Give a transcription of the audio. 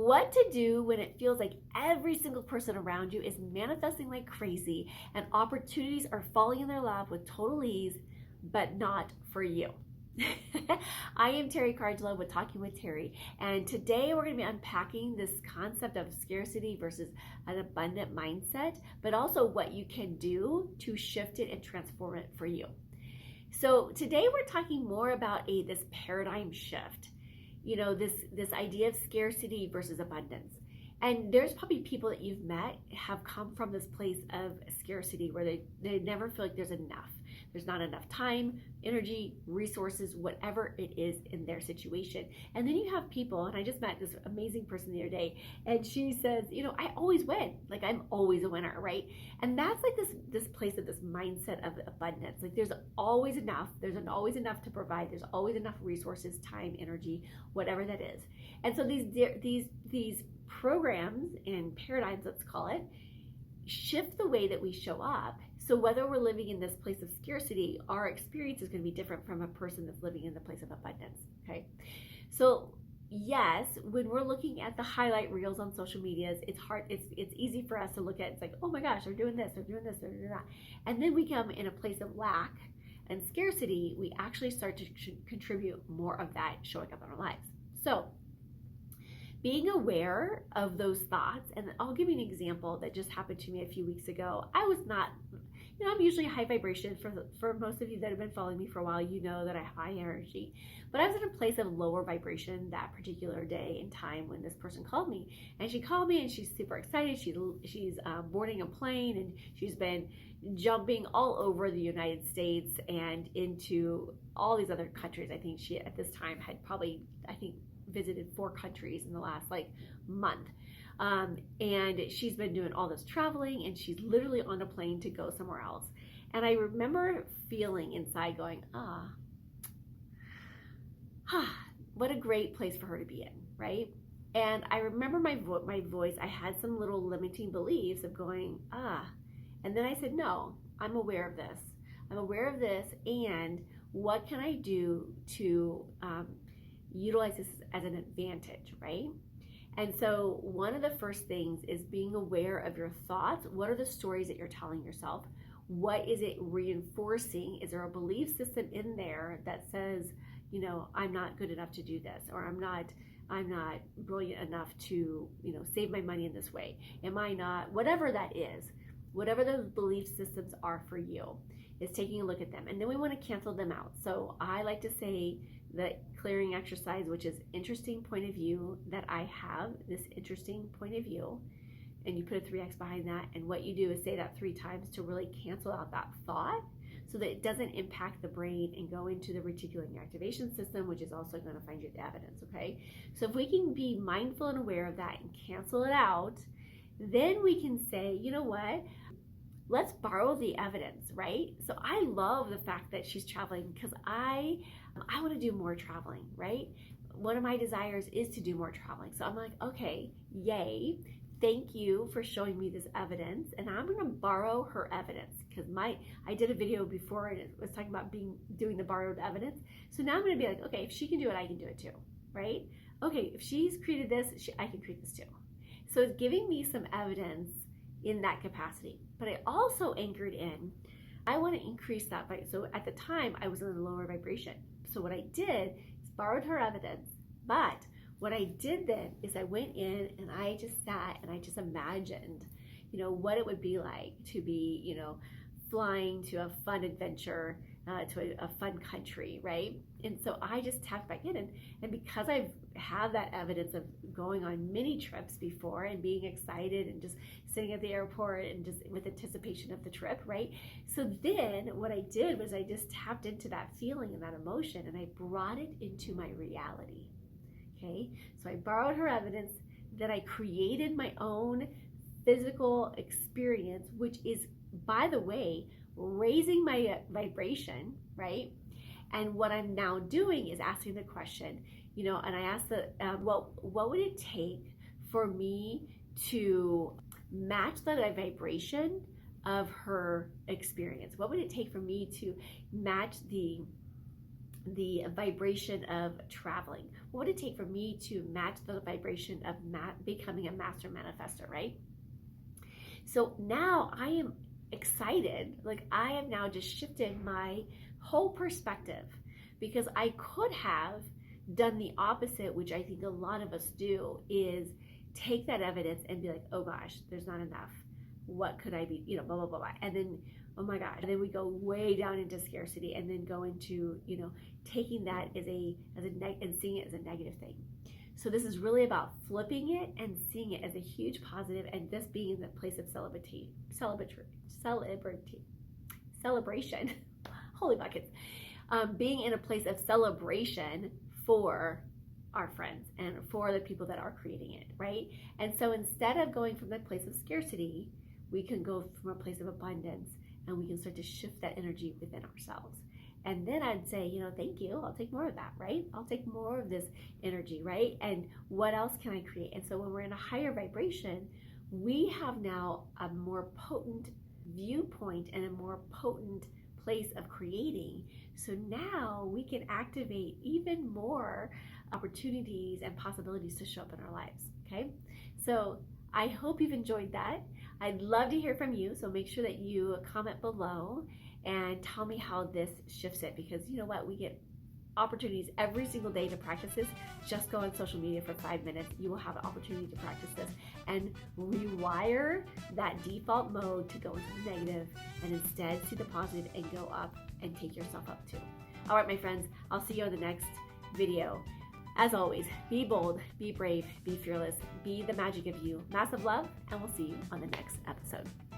what to do when it feels like every single person around you is manifesting like crazy and opportunities are falling in their lap with total ease, but not for you. I am Terry Cardillo with Talking with Terry, and today we're going to be unpacking this concept of scarcity versus an abundant mindset, but also what you can do to shift it and transform it for you. So today we're talking more about this paradigm shift. You know, this idea of scarcity versus abundance. And there's probably people that you've met have come from this place of scarcity where they never feel like there's enough. There's not enough time, energy, resources, whatever it is in their situation. And then you have people, and I just met this amazing person the other day, and she says, you know, I always win. Like, I'm always a winner, right? And that's like this place of this mindset of abundance. Like, there's always enough. There's always enough to provide. There's always enough resources, time, energy, whatever that is. And so these programs and paradigms, let's call it, shift the way that we show up. So whether we're living in this place of scarcity, our experience is going to be different from a person that's living in the place of abundance. Okay. So yes, when we're looking at the highlight reels on social medias, it's hard. It's easy for us to look at. It's like, oh my gosh, they're doing this, they're doing this, they're doing that. And then we come in a place of lack and scarcity. We actually start to contribute more of that showing up in our lives. So being aware of those thoughts, and I'll give you an example that just happened to me a few weeks ago. I was not, you know, I'm usually high vibration. For most of you that have been following me for a while, you know that I have high energy. But I was in a place of lower vibration that particular day and time when this person called me. And she called me and she's super excited. She's boarding a plane, and she's been jumping all over the United States and into all these other countries. I think she at this time had probably, visited 4 countries in the last month. And she's been doing all this traveling, and she's literally on a plane to go somewhere else. And I remember feeling inside going, what a great place for her to be in, right? And I remember my voice, I had some little limiting beliefs of going, and then I said, no, I'm aware of this. I'm aware of this, and what can I do to utilize this as an advantage, right? And so one of the first things is being aware of your thoughts. What are the stories that you're telling yourself? What is it reinforcing? Is there a belief system in there that says, you know, I'm not good enough to do this, or I'm not brilliant enough to, you know, save my money in this way? Am I not, whatever that is, whatever those belief systems are for you, is taking a look at them. And then we want to cancel them out. So I like to say the clearing exercise, which is interesting point of view, that I have this interesting point of view, and you put a 3x behind that, and what you do is say that 3 times to really cancel out that thought so that it doesn't impact the brain and go into the reticular activation system, which is also going to find you the evidence. Okay, so if we can be mindful and aware of that and cancel it out, then we can say, you know what, let's borrow the evidence, right? So I love the fact that she's traveling because I want to do more traveling, right? One of my desires is to do more traveling. So I'm like, okay, yay. Thank you for showing me this evidence. And I'm going to borrow her evidence because I did a video before and it was talking about doing the borrowed evidence. So now I'm going to be like, okay, if she can do it, I can do it too, right? Okay, if she's created this, I can create this too. So it's giving me some evidence in that capacity. But I also anchored in, I want to increase that. So at the time, I was in a lower vibration. So what I did is borrowed her evidence. But what I did then is I went in and I just sat and I just imagined, you know, what it would be like to be, you know, flying to a fun adventure, to a fun country, right? And so I just tapped back in, and because I've had that evidence of going on many trips before and being excited and just sitting at the airport and just with anticipation of the trip, right? So then what I did was I just tapped into that feeling and that emotion, and I brought it into my reality. Okay, so I borrowed her evidence, then I created my own physical experience, which is, by the way, raising my vibration, right? And what I'm now doing is asking the question, you know, and I asked what would it take for me to match the vibration of her experience? What would it take for me to match the vibration of traveling? would it take for me to match the vibration of becoming a master manifestor, right? So now I am excited. Like, I have now just shifted my whole perspective, because I could have done the opposite, which I think a lot of us do, is take that evidence and be like, oh gosh, there's not enough. What could I be, blah, blah, blah, blah. And then, oh my gosh, and then we go way down into scarcity, and then go into, taking that as and seeing it as a negative thing. So this is really about flipping it and seeing it as a huge positive, and this being the place of celebration. Holy buckets. Being in a place of celebration for our friends and for the people that are creating it, right? And so instead of going from that place of scarcity, we can go from a place of abundance, and we can start to shift that energy within ourselves. And then I'd say, thank you, I'll take more of that, right? I'll take more of this energy, right? And what else can I create? And so when we're in a higher vibration, we have now a more potent viewpoint and a more potent place of creating. So now we can activate even more opportunities and possibilities to show up in our lives, okay? So I hope you've enjoyed that. I'd love to hear from you, so make sure that you comment below and tell me how this shifts it, because you know what, we get opportunities every single day to practice this. Just go on social media for 5 minutes. You will have an opportunity to practice this and rewire that default mode to go into the negative, and instead see the positive and go up and take yourself up too. All right, my friends, I'll see you on the next video. As always, be bold, be brave, be fearless, be the magic of you. Massive love, and we'll see you on the next episode.